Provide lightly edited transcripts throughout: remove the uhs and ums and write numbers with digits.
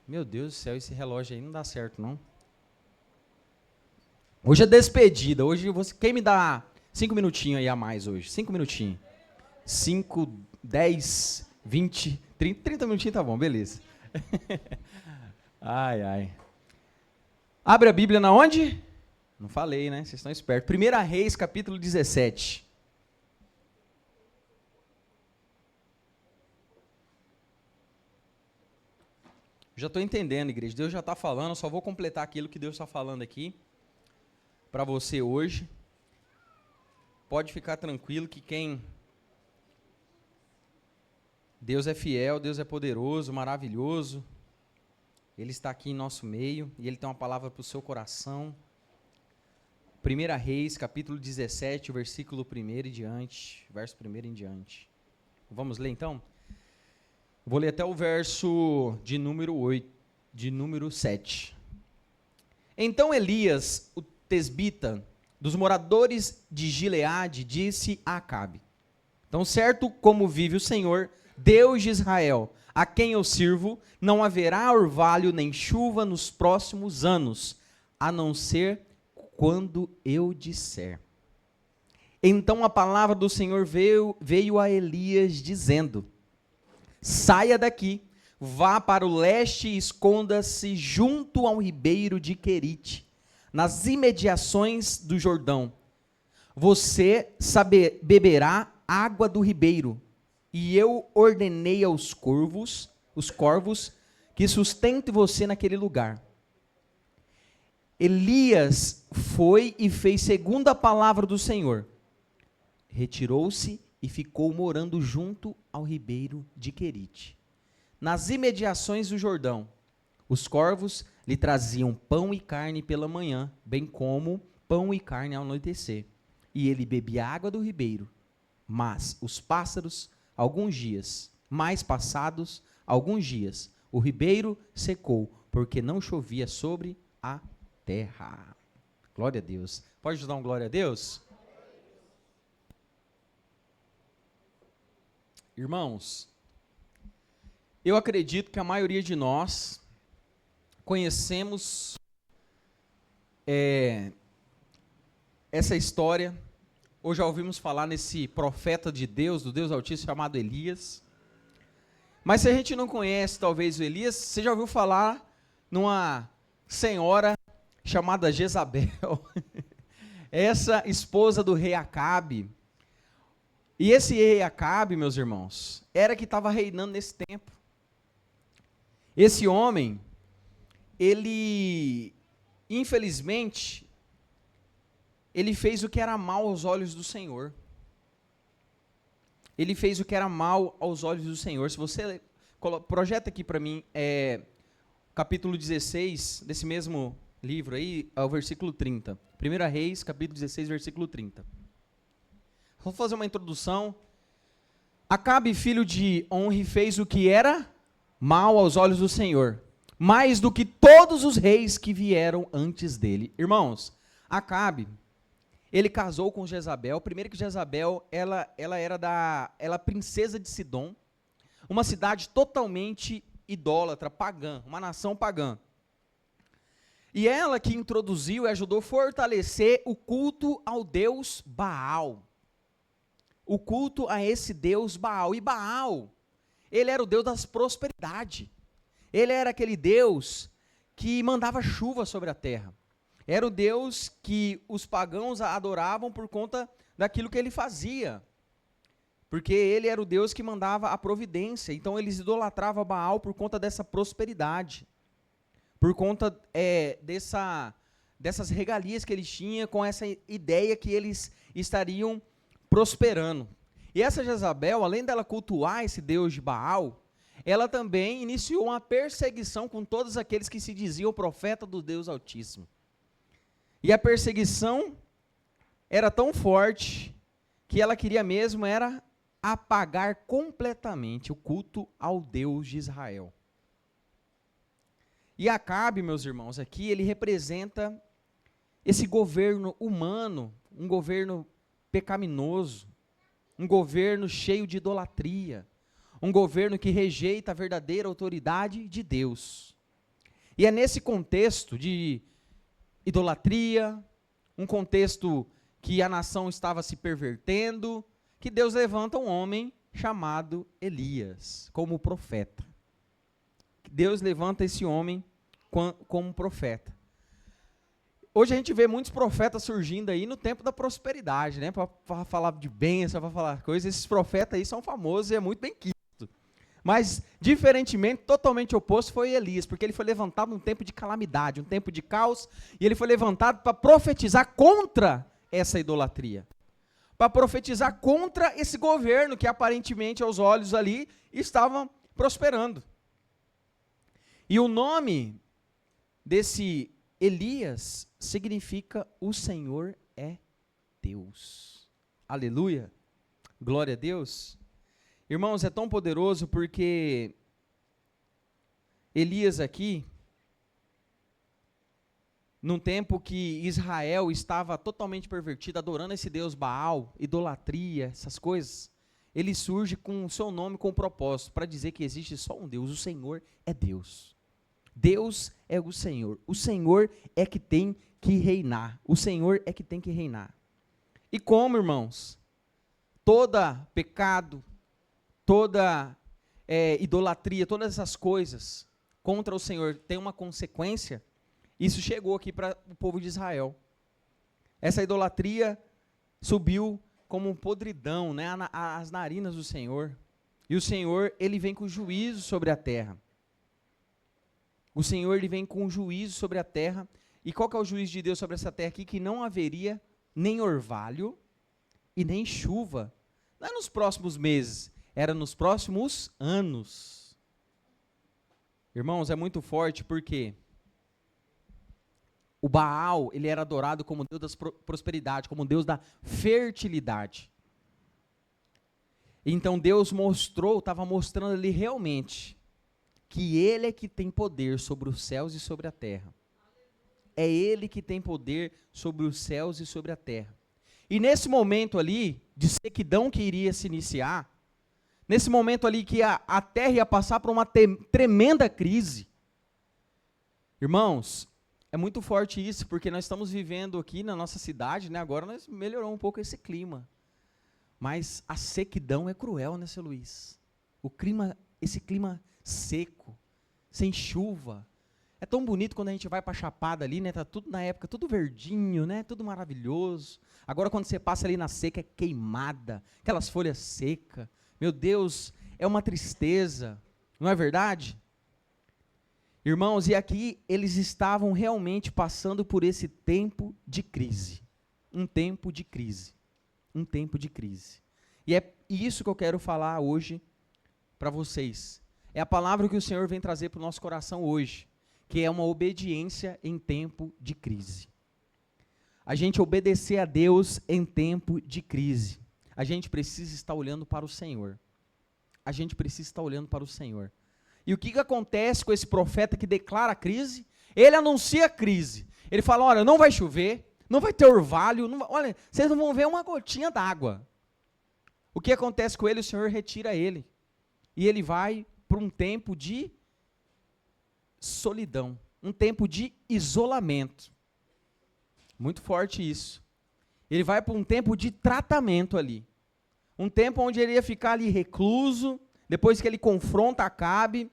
Meu Deus do céu, esse relógio aí não dá certo, não. Hoje é despedida. Hoje você. Quem me dá 5 minutinhos aí a mais hoje? 5 minutinhos. 5, 10, 20, 30. 30 minutinhos tá bom, beleza. Ai, ai. Abre a Bíblia na onde? Não falei, né? Vocês estão espertos. 1 Reis, capítulo 17. Já estou entendendo, igreja. Deus já está falando, eu só vou completar aquilo que Deus está falando aqui para você hoje. Pode ficar tranquilo que Deus é fiel, Deus é poderoso, maravilhoso. Ele está aqui em nosso meio e Ele tem uma palavra para o seu coração. 1 Reis, capítulo 17, versículo 1 em diante, verso 1 em diante. Vamos ler então? Vou ler até o verso de número 7. Então Elias, o tesbita, dos moradores de Gileade, disse a Acabe: Tão certo como vive o Senhor, Deus de Israel, a quem eu sirvo, não haverá orvalho nem chuva nos próximos anos, a não ser quando eu disser. Então a palavra do Senhor veio a Elias dizendo: Saia daqui, vá para o leste e esconda-se junto ao ribeiro de Querite, nas imediações do Jordão. Você beberá água do ribeiro, e eu ordenei aos corvos, que sustentem você naquele lugar. Elias foi e fez segundo a palavra do Senhor. Retirou-se e ficou morando junto ao ribeiro de Querite, nas imediações do Jordão. Os corvos lhe traziam pão e carne pela manhã, bem como pão e carne ao anoitecer. E ele bebia água do ribeiro. Mas os pássaros, alguns dias o ribeiro secou, porque não chovia sobre a terra. Glória a Deus. Pode dar um glória a Deus? Irmãos, eu acredito que a maioria de nós conhecemos essa história, ou já ouvimos falar nesse profeta de Deus, do Deus Altíssimo, chamado Elias. Mas se a gente não conhece, talvez, o Elias, você já ouviu falar numa senhora chamada Jezabel, essa esposa do rei Acabe. E esse rei Acabe, meus irmãos, era que estava reinando nesse tempo. Esse homem, ele, infelizmente, ele fez o que era mal aos olhos do Senhor. Ele fez o que era mal aos olhos do Senhor. Se você projeta aqui para mim, capítulo 16, desse mesmo livro aí, ao versículo 30. 1 Reis, capítulo 16, versículo 30. Vou fazer uma introdução. Acabe, filho de Onri, fez o que era mal aos olhos do Senhor, mais do que todos os reis que vieram antes dele. Irmãos, Acabe, ele casou com Jezabel. Primeiro que Jezabel, ela era princesa de Sidom, uma cidade totalmente idólatra, pagã, uma nação pagã. E ela que introduziu e ajudou a fortalecer o culto ao deus Baal. O culto a esse deus Baal. E Baal, ele era o deus das prosperidades. Ele era aquele deus que mandava chuva sobre a terra. Era o Deus que os pagãos adoravam por conta daquilo que ele fazia. Porque ele era o Deus que mandava a providência. Então eles idolatravam Baal por conta dessa prosperidade. Por conta dessas regalias que eles tinham, com essa ideia que eles estariam prosperando. E essa Jezabel, além dela cultuar esse Deus de Baal, ela também iniciou uma perseguição com todos aqueles que se diziam profeta do Deus Altíssimo. E a perseguição era tão forte que ela queria mesmo era apagar completamente o culto ao Deus de Israel. E Acabe, meus irmãos, aqui ele representa esse governo humano, um governo pecaminoso, um governo cheio de idolatria, um governo que rejeita a verdadeira autoridade de Deus. E é nesse contexto de idolatria, um contexto que a nação estava se pervertendo, que Deus levanta um homem chamado Elias como profeta. Deus levanta esse homem como profeta. Hoje a gente vê muitos profetas surgindo aí no tempo da prosperidade, né? Para falar de bênção, para falar coisas. Esses profetas aí são famosos e é muito bem quisto. Mas, diferentemente, totalmente oposto foi Elias, porque ele foi levantado num tempo de calamidade, um tempo de caos, e ele foi levantado para profetizar contra essa idolatria. Para profetizar contra esse governo que aparentemente aos olhos ali estavam prosperando. E o nome desse Elias significa o Senhor é Deus. Aleluia. Glória a Deus. Irmãos, é tão poderoso porque Elias aqui, num tempo que Israel estava totalmente pervertido, adorando esse Deus Baal, idolatria, essas coisas, ele surge com o seu nome, com o propósito, para dizer que existe só um Deus, o Senhor é Deus. Deus é o Senhor é que tem que reinar, o Senhor é que tem que reinar. E como, irmãos, toda pecado, toda idolatria, todas essas coisas contra o Senhor tem uma consequência, isso chegou aqui para o povo de Israel. Essa idolatria subiu como um podridão, né, às narinas do Senhor. E o Senhor, ele vem com juízo sobre a terra. O Senhor, ele vem com juízo sobre a terra. E qual que é o juízo de Deus sobre essa terra aqui? Que não haveria nem orvalho e nem chuva. Não é nos próximos meses, era nos próximos anos. Irmãos, é muito forte porque o Baal, ele era adorado como Deus da prosperidade, como Deus da fertilidade. Então Deus estava mostrando ali realmente que Ele é que tem poder sobre os céus e sobre a terra. É Ele que tem poder sobre os céus e sobre a terra. E nesse momento ali, de sequidão que iria se iniciar, nesse momento ali que a terra ia passar por uma tremenda crise, irmãos, é muito forte isso, porque nós estamos vivendo aqui na nossa cidade, né? Agora nós melhorou um pouco esse clima. Mas a sequidão é cruel, né, seu Luiz? Esse clima seco, sem chuva. É tão bonito quando a gente vai para a Chapada ali, né? Tá tudo na época, tudo verdinho, né? Tudo maravilhoso. Agora quando você passa ali na seca, é queimada, aquelas folhas secas. Meu Deus, é uma tristeza, não é verdade? Irmãos, e aqui eles estavam realmente passando por esse tempo de crise. Um tempo de crise. Um tempo de crise. E é isso que eu quero falar hoje para vocês. É a palavra que o Senhor vem trazer para o nosso coração hoje, que é uma obediência em tempo de crise. A gente obedecer a Deus em tempo de crise. A gente precisa estar olhando para o Senhor. A gente precisa estar olhando para o Senhor. E o que acontece com esse profeta que declara a crise? Ele anuncia a crise. Ele fala, olha, não vai chover, não vai ter orvalho, olha, vocês não vão ver uma gotinha d'água. O que acontece com ele? O Senhor retira ele. E ele vai para um tempo de solidão, um tempo de isolamento. Muito forte isso. Ele vai para um tempo de tratamento ali. Um tempo onde ele ia ficar ali recluso, depois que ele confronta Acabe,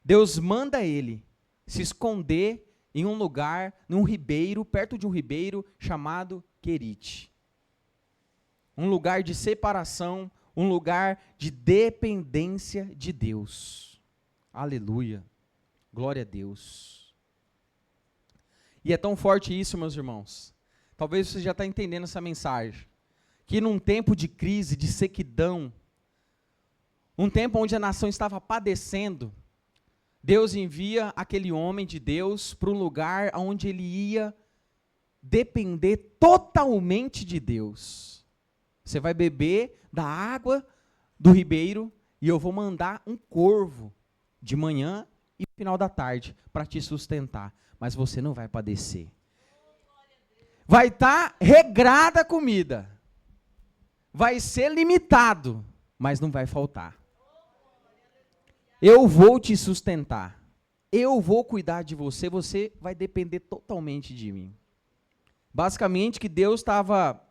Deus manda ele se esconder em um lugar, num ribeiro, perto de um ribeiro chamado Querite. Um lugar de separação, um lugar de dependência de Deus. Aleluia. Glória a Deus. E é tão forte isso, meus irmãos. Talvez você já está entendendo essa mensagem. Que num tempo de crise, de sequidão, um tempo onde a nação estava padecendo, Deus envia aquele homem de Deus para um lugar onde ele ia depender totalmente de Deus. Você vai beber da água do ribeiro e eu vou mandar um corvo de manhã e no final da tarde para te sustentar, mas você não vai padecer. Vai estar regrada a comida, vai ser limitado, mas não vai faltar. Eu vou te sustentar. eu vou cuidar de você, você vai depender totalmente de mim. Basicamente, que Deus estava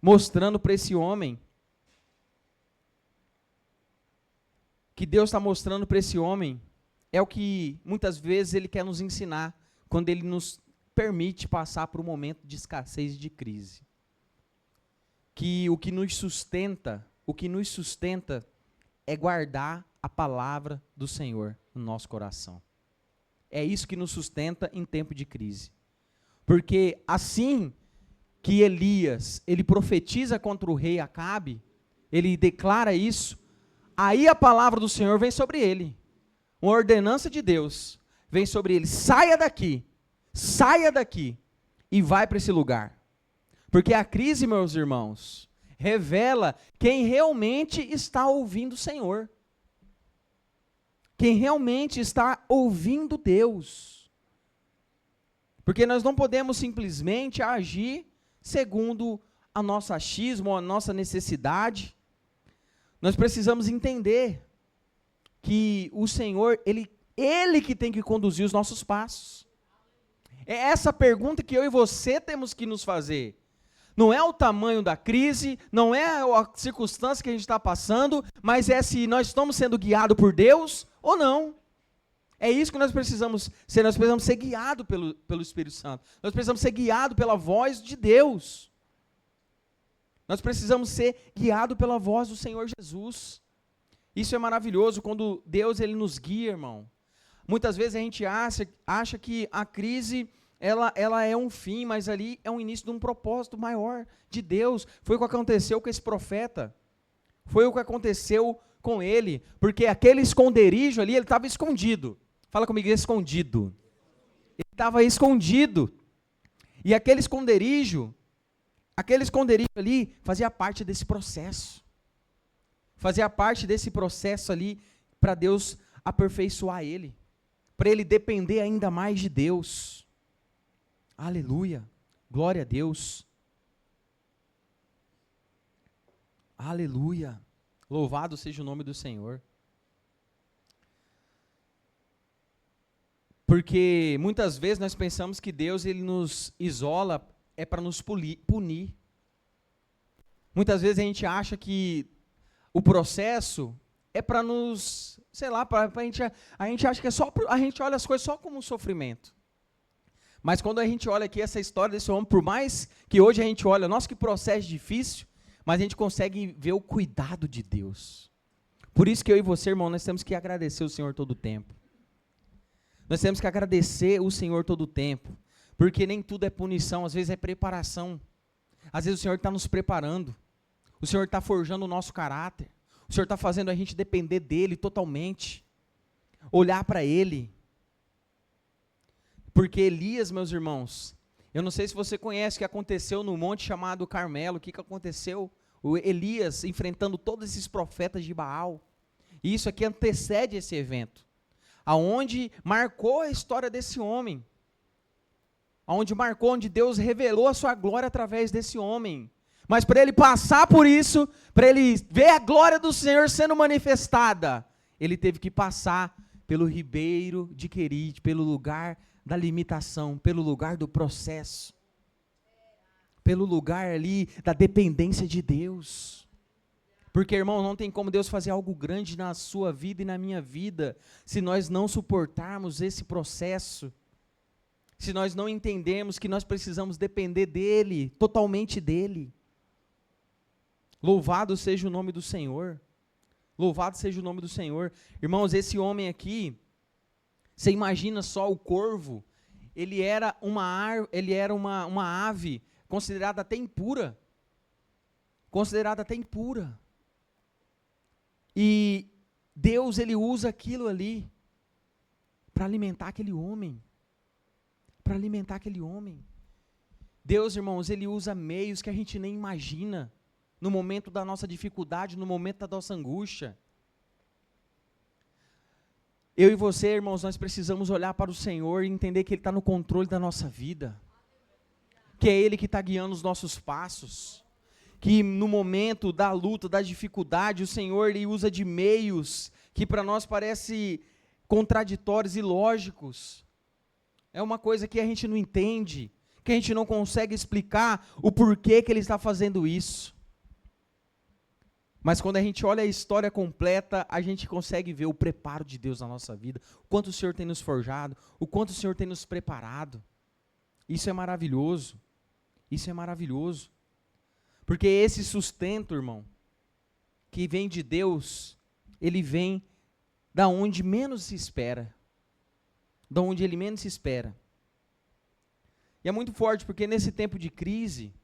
mostrando para esse homem, é o que muitas vezes Ele quer nos ensinar, quando Ele nos permite passar por um momento de escassez e de crise. Que o que nos sustenta é guardar a palavra do Senhor no nosso coração. É isso que nos sustenta em tempo de crise. Porque assim que Elias, ele profetiza contra o rei Acabe, ele declara isso, aí a palavra do Senhor vem sobre ele. Uma ordenança de Deus vem sobre ele. Saia daqui e vai para esse lugar. Porque a crise, meus irmãos, revela quem realmente está ouvindo o Senhor. Quem realmente está ouvindo Deus. Porque nós não podemos simplesmente agir segundo a nosso achismo ou a nossa necessidade. Nós precisamos entender que o Senhor, Ele que tem que conduzir os nossos passos. É essa pergunta que eu e você temos que nos fazer. Não é o tamanho da crise, não é a circunstância que a gente está passando, mas é se nós estamos sendo guiados por Deus ou não. É isso que nós precisamos ser guiados pelo Espírito Santo. Nós precisamos ser guiados pela voz de Deus. Nós precisamos ser guiados pela voz do Senhor Jesus. Isso é maravilhoso, quando Deus ele nos guia, irmão. Muitas vezes a gente acha que a crise ela é um fim, mas ali é um início de um propósito maior de Deus. Foi o que aconteceu com esse profeta. Foi o que aconteceu com ele, porque aquele esconderijo ali, ele estava escondido. Fala comigo, escondido. Ele estava escondido. E aquele esconderijo ali fazia parte desse processo. Fazia parte desse processo ali para Deus aperfeiçoar ele. Para ele depender ainda mais de Deus. Aleluia. Glória a Deus. Aleluia. Louvado seja o nome do Senhor. Porque muitas vezes nós pensamos que Deus ele nos isola para nos punir. Muitas vezes a gente acha que o processo é para nos, sei lá, a gente acha que é só, a gente olha as coisas só como um sofrimento. Mas quando a gente olha aqui essa história desse homem, por mais que hoje a gente olha, nossa, que processo difícil, mas a gente consegue ver o cuidado de Deus. Por isso que eu e você, irmão, nós temos que agradecer o Senhor todo o tempo. Nós temos que agradecer o Senhor todo o tempo, porque nem tudo é punição, às vezes é preparação. Às vezes o Senhor está nos preparando, o Senhor está forjando o nosso caráter, o Senhor está fazendo a gente depender dEle totalmente, olhar para Ele. Porque Elias, meus irmãos, eu não sei se você conhece o que aconteceu no monte chamado Carmelo, o que aconteceu? O Elias enfrentando todos esses profetas de Baal, e isso aqui antecede esse evento, aonde marcou a história desse homem, onde Deus revelou a sua glória através desse homem, mas para ele passar por isso, para ele ver a glória do Senhor sendo manifestada, ele teve que passar pelo ribeiro de Querite, pelo lugar da limitação, pelo lugar do processo, pelo lugar ali da dependência de Deus. Porque, irmão, não tem como Deus fazer algo grande na sua vida e na minha vida, se nós não suportarmos esse processo, se nós não entendermos que nós precisamos depender dEle, totalmente dEle. Louvado seja o nome do Senhor. Louvado seja o nome do Senhor. Irmãos, esse homem aqui, você imagina só o corvo, ele era uma ave considerada até impura. Considerada até impura. E Deus, ele usa aquilo ali para alimentar aquele homem. Para alimentar aquele homem. Deus, irmãos, ele usa meios que a gente nem imagina, no momento da nossa dificuldade, no momento da nossa angústia. Eu e você, irmãos, nós precisamos olhar para o Senhor e entender que Ele está no controle da nossa vida. Que é Ele que está guiando os nossos passos. Que no momento da luta, da dificuldade, o Senhor Ele usa de meios que para nós parece contraditórios, ilógicos. É uma coisa que a gente não entende, que a gente não consegue explicar o porquê que ele está fazendo isso. Mas quando a gente olha a história completa, a gente consegue ver o preparo de Deus na nossa vida, o quanto o Senhor tem nos forjado, o quanto o Senhor tem nos preparado. Isso é maravilhoso. Isso é maravilhoso. Porque esse sustento, irmão, que vem de Deus, ele vem da onde menos se espera. Da onde ele menos se espera. E é muito forte, porque nesse tempo de crise,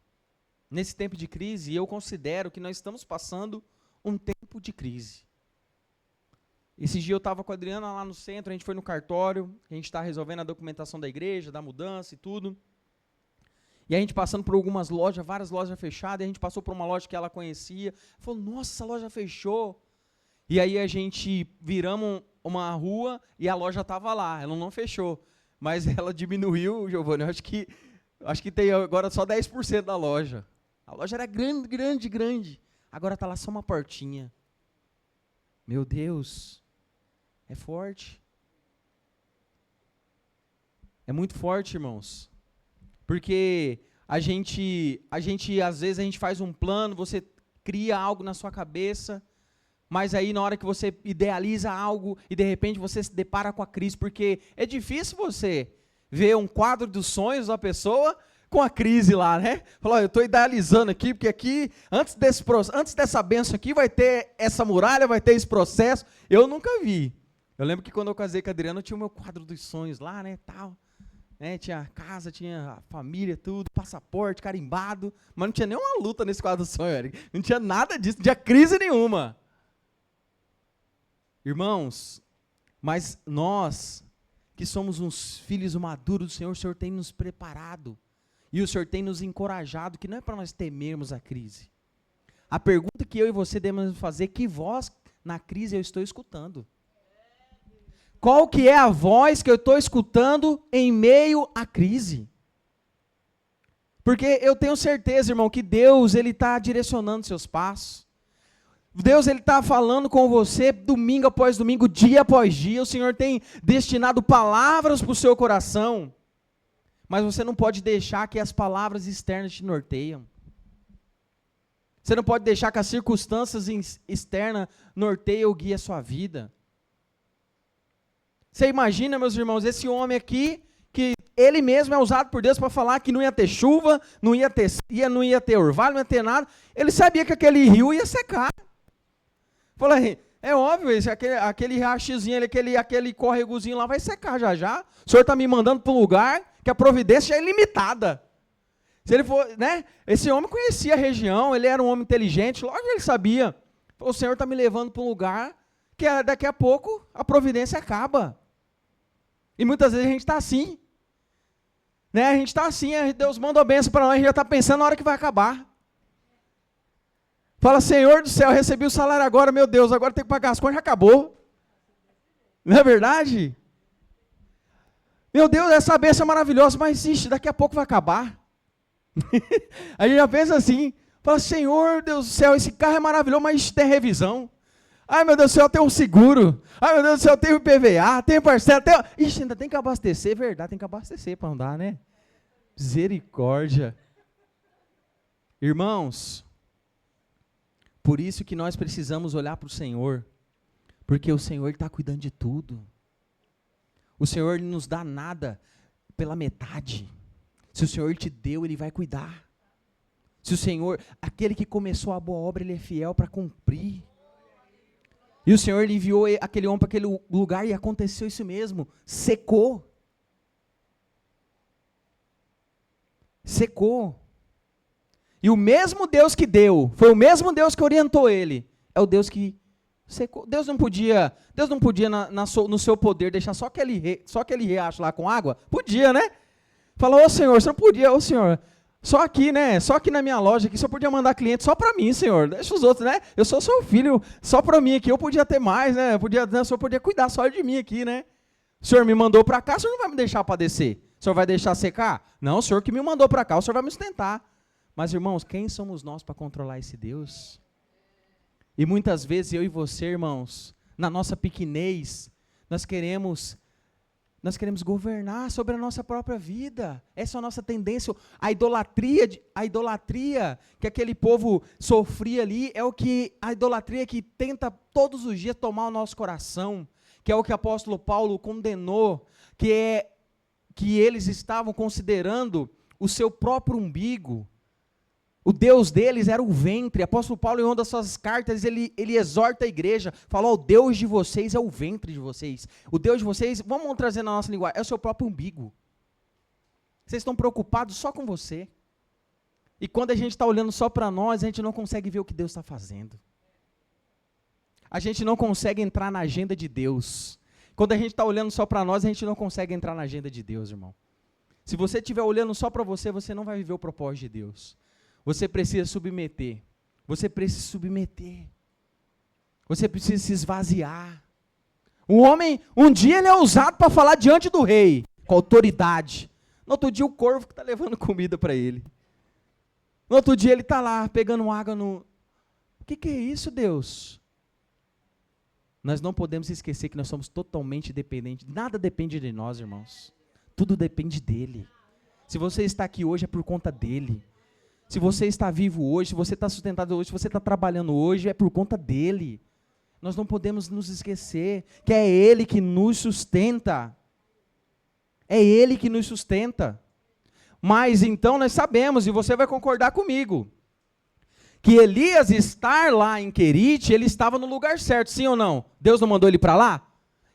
eu considero que nós estamos passando um tempo de crise. Esse dia eu estava com a Adriana lá no centro, a gente foi no cartório, a gente está resolvendo a documentação da igreja, da mudança e tudo. E a gente passando por algumas lojas, várias lojas fechadas, e a gente passou por uma loja que ela conhecia, falou, nossa, essa loja fechou. E aí a gente viramos uma rua e a loja estava lá, ela não fechou, mas ela diminuiu, Giovanni, acho que tem agora só 10% da loja. A loja era grande, agora está lá só uma portinha. Meu Deus, é forte. É muito forte, irmãos. Porque a gente às vezes a gente faz um plano, você cria algo na sua cabeça, mas aí na hora que você idealiza algo e de repente você se depara com a crise, porque é difícil você ver um quadro dos sonhos da pessoa com a crise lá, né? Falar, eu estou idealizando aqui, porque aqui, antes dessa bênção aqui, vai ter essa muralha, vai ter esse processo. Eu nunca vi. Eu lembro que quando eu casei com a Adriana, eu tinha o meu quadro dos sonhos lá, né, tal. Né, tinha a casa, tinha a família, tudo, passaporte, carimbado, mas não tinha nenhuma luta nesse quadro do sonho, Eric. Não tinha nada disso, não tinha crise nenhuma. Irmãos, mas nós, que somos uns filhos maduros do Senhor, o Senhor tem nos preparado, e o Senhor tem nos encorajado, que não é para nós temermos a crise. A pergunta que eu e você devemos fazer, que voz na crise eu estou escutando? Qual que é a voz que eu estou escutando em meio à crise? Porque eu tenho certeza, irmão, que Deus ele está direcionando seus passos. Deus ele está falando com você domingo após domingo, dia após dia. O Senhor tem destinado palavras para o seu coração. Mas você não pode deixar que as palavras externas te norteiam. Você não pode deixar que as circunstâncias externas norteiem ou guiem a sua vida. Você imagina, meus irmãos, esse homem aqui, que ele mesmo é usado por Deus para falar que não ia ter chuva, não ia ter orvalho, não ia ter nada. Ele sabia que aquele rio ia secar. Falei, é óbvio, aquele riachozinho, aquele córregozinho lá vai secar já. O Senhor está me mandando para um lugar que a providência é ilimitada. Se ele for, né? Esse homem conhecia a região, ele era um homem inteligente, logo ele sabia. O Senhor está me levando para um lugar que daqui a pouco a providência acaba. E muitas vezes a gente está assim. Né? A gente está assim, Deus manda a bênção para nós, a gente já está pensando na hora que vai acabar. Fala, Senhor do céu, recebi o salário agora, meu Deus, agora tem que pagar as contas, já acabou. Não é verdade? Meu Deus, essa bênção é maravilhosa, mas existe, daqui a pouco vai acabar. A gente já pensa assim, fala, Senhor Deus do céu, esse carro é maravilhoso, mas tem revisão. Ai, meu Deus do céu, tem um seguro. Ai, meu Deus do céu, tem o PVA, tem parcela, tem... Ixi, ainda tem que abastecer, verdade, tem que abastecer para andar, né? Misericórdia. Irmãos, por isso que nós precisamos olhar para o Senhor, porque o Senhor está cuidando de tudo. O Senhor não nos dá nada pela metade. Se o Senhor te deu, Ele vai cuidar. Se o Senhor, aquele que começou a boa obra, Ele é fiel para cumprir. E o Senhor ele enviou aquele homem para aquele lugar e aconteceu isso mesmo. Secou. Secou. E o mesmo Deus que deu, foi o mesmo Deus que orientou ele. É o Deus que secou. Deus não podia no seu poder deixar só aquele riacho lá com água? Podia, né? Falou, ô Senhor, você não podia, ô Senhor, só aqui, né? Só aqui na minha loja, aqui, só podia mandar cliente só para mim, Senhor. Deixa os outros, né? Eu sou seu filho, só para mim aqui. Eu podia ter mais, né? O Senhor podia cuidar só de mim aqui, né? O Senhor me mandou para cá, o Senhor não vai me deixar padecer. O Senhor vai deixar secar? Não, o Senhor que me mandou para cá, o Senhor vai me sustentar. Mas, irmãos, quem somos nós para controlar esse Deus? E muitas vezes eu e você, irmãos, na nossa pequenez, Nós queremos governar sobre a nossa própria vida. Essa é a nossa tendência. A idolatria que aquele povo sofria ali a idolatria que tenta todos os dias tomar o nosso coração, que é o que o apóstolo Paulo condenou, que eles estavam considerando o seu próprio umbigo. O Deus deles era o ventre. O apóstolo Paulo, em uma das suas cartas, ele exorta a igreja, fala: o Deus de vocês é o ventre de vocês. O Deus de vocês, vamos trazer na nossa linguagem, é o seu próprio umbigo. Vocês estão preocupados só com você. E quando a gente está olhando só para nós, a gente não consegue ver o que Deus está fazendo. A gente não consegue entrar na agenda de Deus. Quando a gente está olhando só para nós, a gente não consegue entrar na agenda de Deus, irmão. Se você estiver olhando só para você, você não vai viver o propósito de Deus. Você precisa submeter. Você precisa submeter. Você precisa se esvaziar. O homem, um dia ele é usado para falar diante do rei, com autoridade. No outro dia o corvo que está levando comida para ele. No outro dia ele está lá, pegando água no... O que é isso, Deus? Nós não podemos esquecer que nós somos totalmente dependentes. Nada depende de nós, irmãos. Tudo depende dele. Se você está aqui hoje é por conta dele. Se você está vivo hoje, se você está sustentado hoje, se você está trabalhando hoje, é por conta dele. Nós não podemos nos esquecer que é ele que nos sustenta. É ele que nos sustenta. Mas então nós sabemos, e você vai concordar comigo, que Elias estar lá em Querite, ele estava no lugar certo, sim ou não? Deus não mandou ele para lá?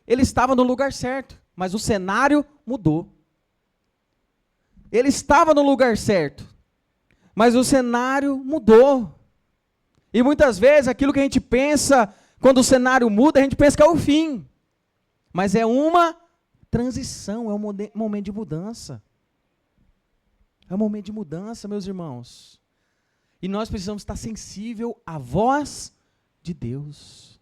Ele estava no lugar certo, mas o cenário mudou. Ele estava no lugar certo, mas o cenário mudou. E muitas vezes aquilo que a gente pensa, quando o cenário muda, a gente pensa que é o fim. Mas é uma transição, é um momento de mudança. É um momento de mudança, meus irmãos. E nós precisamos estar sensível à voz de Deus.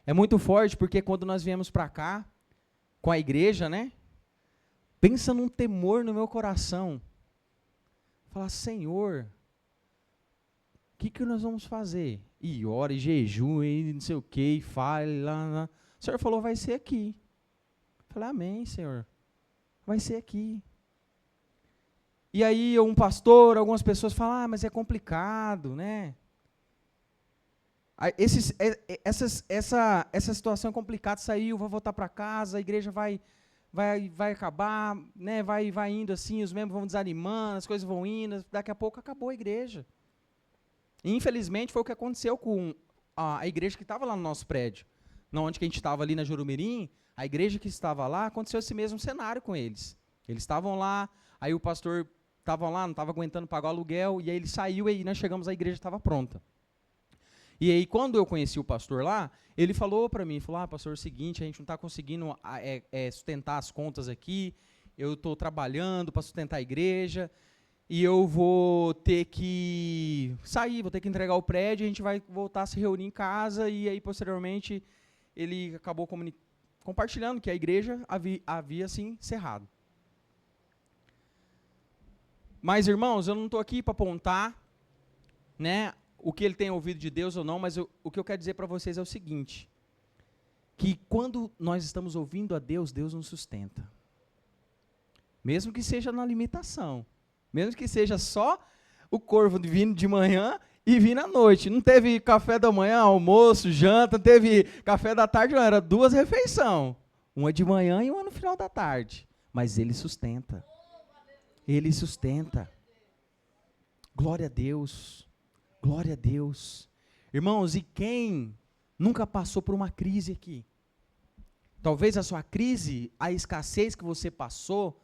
É muito forte, porque quando nós viemos para cá, com a igreja, né? Pensa num temor no meu coração. Falar: Senhor, o que nós vamos fazer? E ora, e jejum, e não sei o que, e fale, lá. O Senhor falou: vai ser aqui. Eu falei: amém, Senhor. Vai ser aqui. E aí um pastor, algumas pessoas falam: mas é complicado, né? Essa situação é complicada, saiu, vou voltar para casa, a igreja vai acabar, né? Vai indo assim, os membros vão desanimando, as coisas vão indo, daqui a pouco acabou a igreja. E, infelizmente, foi o que aconteceu com a igreja que estava lá no nosso prédio. Onde que a gente estava ali na Jurumirim, a igreja que estava lá, aconteceu esse mesmo cenário com eles. Eles estavam lá, aí o pastor estava lá, não estava aguentando pagar o aluguel, e aí ele saiu, e aí nós chegamos, a igreja estava pronta. E aí, quando eu conheci o pastor lá, ele falou para mim, falou: pastor, é o seguinte, a gente não está conseguindo sustentar as contas aqui, eu estou trabalhando para sustentar a igreja, e eu vou ter que sair, vou ter que entregar o prédio, a gente vai voltar a se reunir em casa, e aí, posteriormente, ele acabou compartilhando que a igreja havia assim, encerrado. Mas, irmãos, eu não estou aqui para apontar, né, o que ele tem ouvido de Deus ou não, mas o que eu quero dizer para vocês é o seguinte, que quando nós estamos ouvindo a Deus, Deus nos sustenta. Mesmo que seja na limitação, mesmo que seja só o corvo vindo de manhã e vindo à noite. Não teve café da manhã, almoço, janta, não teve café da tarde, não, era 2 refeições. Uma de manhã e uma no final da tarde. Mas ele sustenta. Ele sustenta. Glória a Deus. Glória a Deus. Irmãos, e quem nunca passou por uma crise aqui? Talvez a sua crise, a escassez que você passou,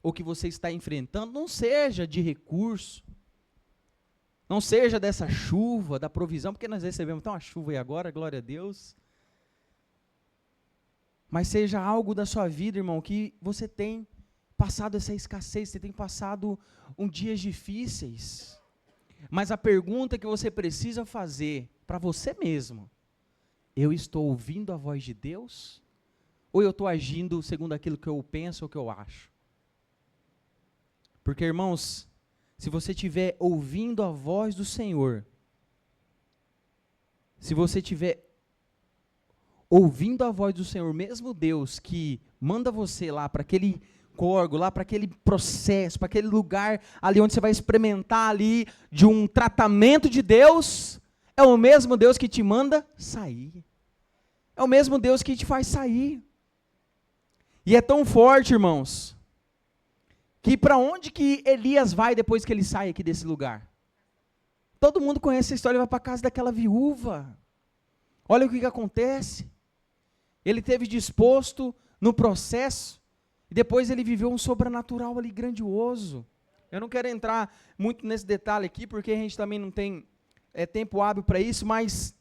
ou que você está enfrentando, não seja de recurso, não seja dessa chuva, da provisão, porque nós recebemos tão uma chuva aí agora, glória a Deus. Mas seja algo da sua vida, irmão, que você tem passado essa escassez, você tem passado dias difíceis. Mas a pergunta que você precisa fazer para você mesmo: eu estou ouvindo a voz de Deus? Ou eu estou agindo segundo aquilo que eu penso ou que eu acho? Porque, irmãos, se você estiver ouvindo a voz do Senhor, se você estiver ouvindo a voz do Senhor, mesmo Deus que manda você lá para aquele córrego, lá para aquele processo, para aquele lugar ali onde você vai experimentar ali de um tratamento de Deus, é o mesmo Deus que te manda sair. É o mesmo Deus que te faz sair. E é tão forte, irmãos, que para onde que Elias vai depois que ele sai aqui desse lugar? Todo mundo conhece a história, ele vai para a casa daquela viúva. Olha o que acontece. Ele teve disposto no processo, e depois ele viveu um sobrenatural ali grandioso. Eu não quero entrar muito nesse detalhe aqui, porque a gente também não tem tempo hábil para isso, mas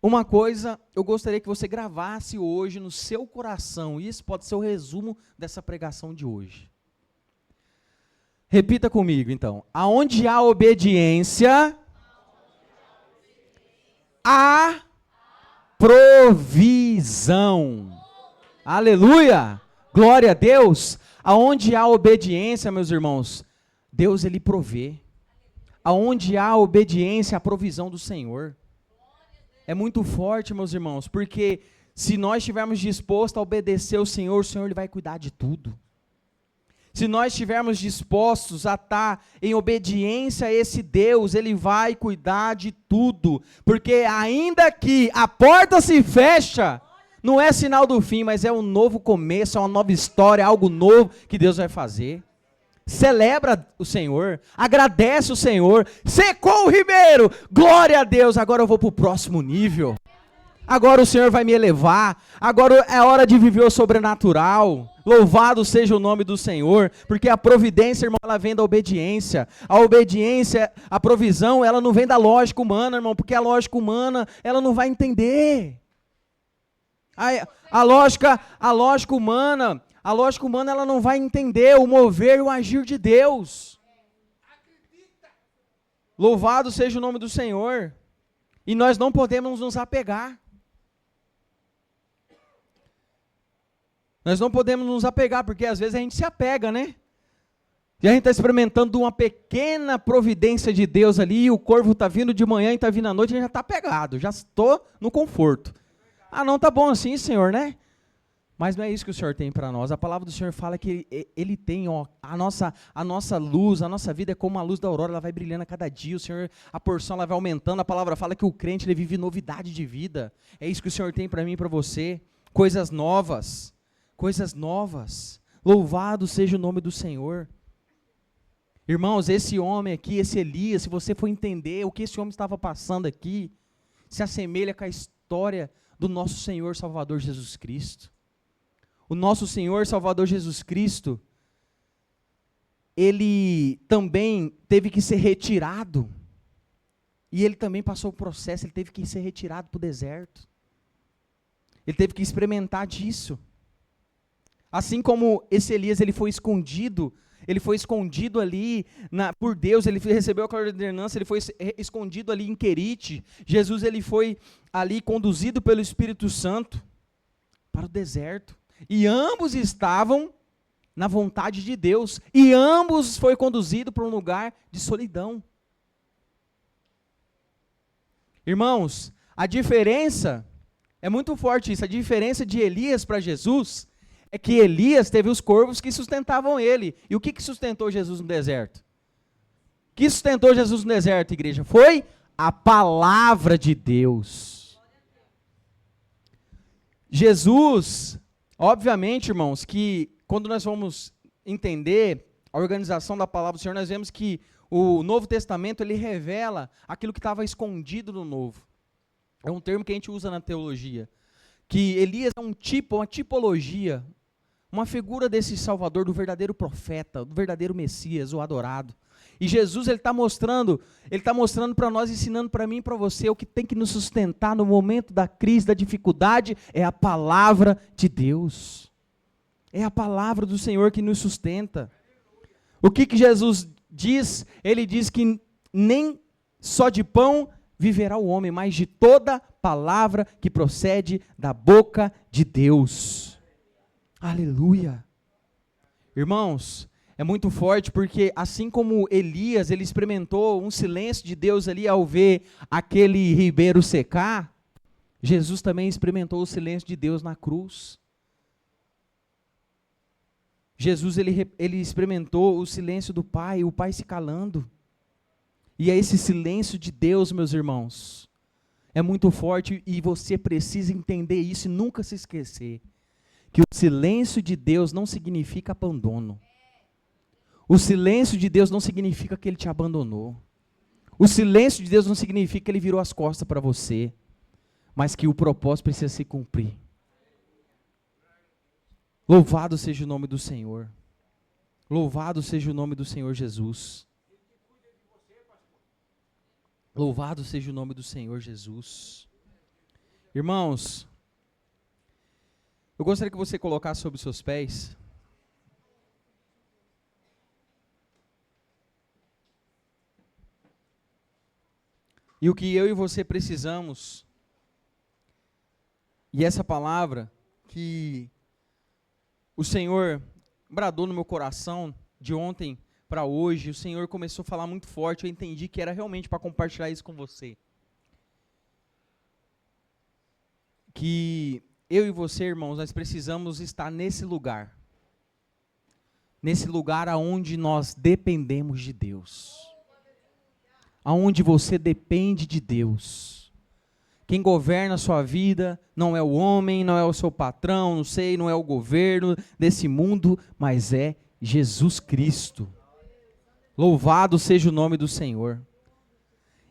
uma coisa eu gostaria que você gravasse hoje no seu coração, e isso pode ser o resumo dessa pregação de hoje. Repita comigo, então. Aonde há obediência, há provisão. Aleluia! Glória a Deus! Aonde há obediência, meus irmãos, Deus ele provê. Aonde há obediência, a provisão do Senhor. É muito forte, meus irmãos, porque se nós estivermos dispostos a obedecer o Senhor ele vai cuidar de tudo. Se nós estivermos dispostos a estar em obediência a esse Deus, Ele vai cuidar de tudo. Porque ainda que a porta se fecha, não é sinal do fim, mas é um novo começo, é uma nova história, algo novo que Deus vai fazer. Celebra o Senhor, agradece o Senhor. Secou o ribeiro, glória a Deus, agora eu vou para o próximo nível. Agora o Senhor vai me elevar, agora é hora de viver o sobrenatural. Louvado seja o nome do Senhor, porque a providência, irmão, ela vem da obediência. A obediência, a provisão, ela não vem da lógica humana, irmão, porque a lógica humana, ela não vai entender. A lógica humana, ela não vai entender o mover e o agir de Deus. Louvado seja o nome do Senhor. E nós não podemos nos apegar. Nós não podemos nos apegar, porque às vezes a gente se apega, né? E a gente está experimentando uma pequena providência de Deus ali, e o corvo está vindo de manhã e está vindo à noite, e a gente já está apegado, já estou no conforto. Ah, não, tá bom assim, Senhor, né? Mas não é isso que o Senhor tem para nós. A palavra do Senhor fala que Ele tem, ó, a nossa luz, a nossa vida é como a luz da aurora, ela vai brilhando a cada dia, o Senhor, a porção ela vai aumentando, a palavra fala que o crente ele vive novidade de vida. É isso que o Senhor tem para mim e para você, coisas novas. Coisas novas, louvado seja o nome do Senhor. Irmãos, esse homem aqui, esse Elias, se você for entender o que esse homem estava passando aqui, se assemelha com a história do nosso Senhor Salvador Jesus Cristo. O nosso Senhor Salvador Jesus Cristo, ele também teve que ser retirado, e ele também passou o processo, ele teve que ser retirado para o deserto, ele teve que experimentar disso. Assim como esse Elias, ele foi escondido ali por Deus, ele recebeu a ordenança, ele foi escondido ali em Querite. Jesus, ele foi ali conduzido pelo Espírito Santo para o deserto. E ambos estavam na vontade de Deus. E ambos foi conduzido para um lugar de solidão. Irmãos, a diferença, é muito forte isso, a diferença de Elias para Jesus é que Elias teve os corvos que sustentavam ele. E o que sustentou Jesus no deserto? O que sustentou Jesus no deserto, igreja? Foi a palavra de Deus. Jesus, obviamente, irmãos, que quando nós vamos entender a organização da palavra do Senhor, nós vemos que o Novo Testamento, ele revela aquilo que estava escondido no Novo. É um termo que a gente usa na teologia. Que Elias é um tipo, uma tipologia, uma figura desse Salvador, do verdadeiro profeta, do verdadeiro Messias, o adorado. E Jesus, ele está mostrando para nós, ensinando para mim e para você, o que tem que nos sustentar no momento da crise, da dificuldade, é a palavra de Deus. É a palavra do Senhor que nos sustenta. O que Jesus diz? Ele diz que nem só de pão viverá o homem, mas de toda palavra que procede da boca de Deus. Aleluia. Irmãos, é muito forte porque assim como Elias, ele experimentou um silêncio de Deus ali ao ver aquele ribeiro secar, Jesus também experimentou o silêncio de Deus na cruz. Jesus, ele experimentou o silêncio do Pai, o Pai se calando. E é esse silêncio de Deus, meus irmãos, é muito forte e você precisa entender isso e nunca se esquecer. Que o silêncio de Deus não significa abandono. O silêncio de Deus não significa que Ele te abandonou. O silêncio de Deus não significa que Ele virou as costas para você. Mas que o propósito precisa se cumprir. Louvado seja o nome do Senhor. Louvado seja o nome do Senhor Jesus. Louvado seja o nome do Senhor Jesus. Irmãos, eu gostaria que você colocasse sobre os seus pés. E o que eu e você precisamos, e essa palavra que o Senhor bradou no meu coração de ontem para hoje, o Senhor começou a falar muito forte, eu entendi que era realmente para compartilhar isso com você. Que eu e você, irmãos, nós precisamos estar nesse lugar aonde nós dependemos de Deus. Aonde você depende de Deus. Quem governa a sua vida não é o homem, não é o seu patrão, não é o governo desse mundo, mas é Jesus Cristo. Louvado seja o nome do Senhor.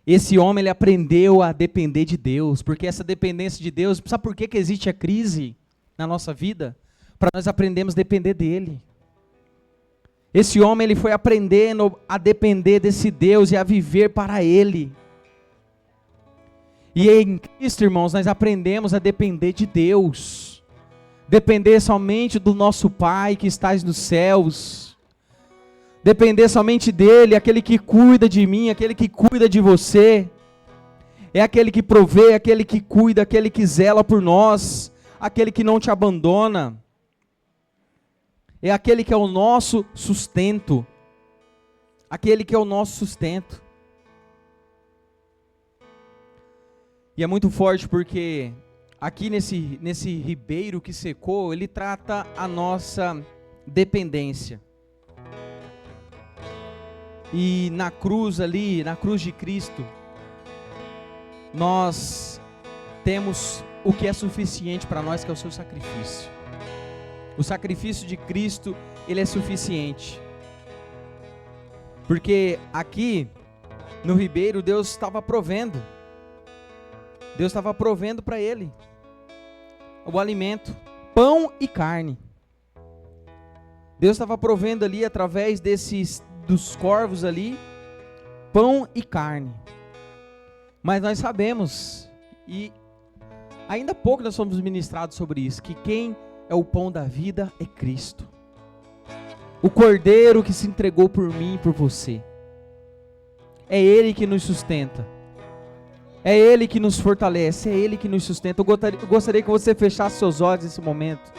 Esse homem, ele aprendeu a depender de Deus, porque essa dependência de Deus, sabe por que existe a crise na nossa vida? Para nós aprendermos a depender dEle. Esse homem, ele foi aprendendo a depender desse Deus e a viver para Ele. E em Cristo, irmãos, nós aprendemos a depender de Deus. Depender somente do nosso Pai que estás nos céus. Depender somente dEle, aquele que cuida de mim, aquele que cuida de você. É aquele que provê, aquele que cuida, aquele que zela por nós. Aquele que não te abandona. É aquele que é o nosso sustento. Aquele que é o nosso sustento. E é muito forte porque aqui nesse ribeiro que secou, ele trata a nossa dependência. E na cruz ali, na cruz de Cristo, nós temos o que é suficiente para nós, que é o seu sacrifício. O sacrifício de Cristo, ele é suficiente. Porque aqui, no ribeiro, Deus estava provendo. Deus estava provendo para ele o alimento, pão e carne. Deus estava provendo ali, através dos corvos ali, pão e carne. Mas nós sabemos, e ainda há pouco nós somos ministrados sobre isso, que quem é o pão da vida é Cristo. O Cordeiro que se entregou por mim e por você. É Ele que nos sustenta. É Ele que nos fortalece, é Ele que nos sustenta. Eu gostaria que você fechasse seus olhos nesse momento.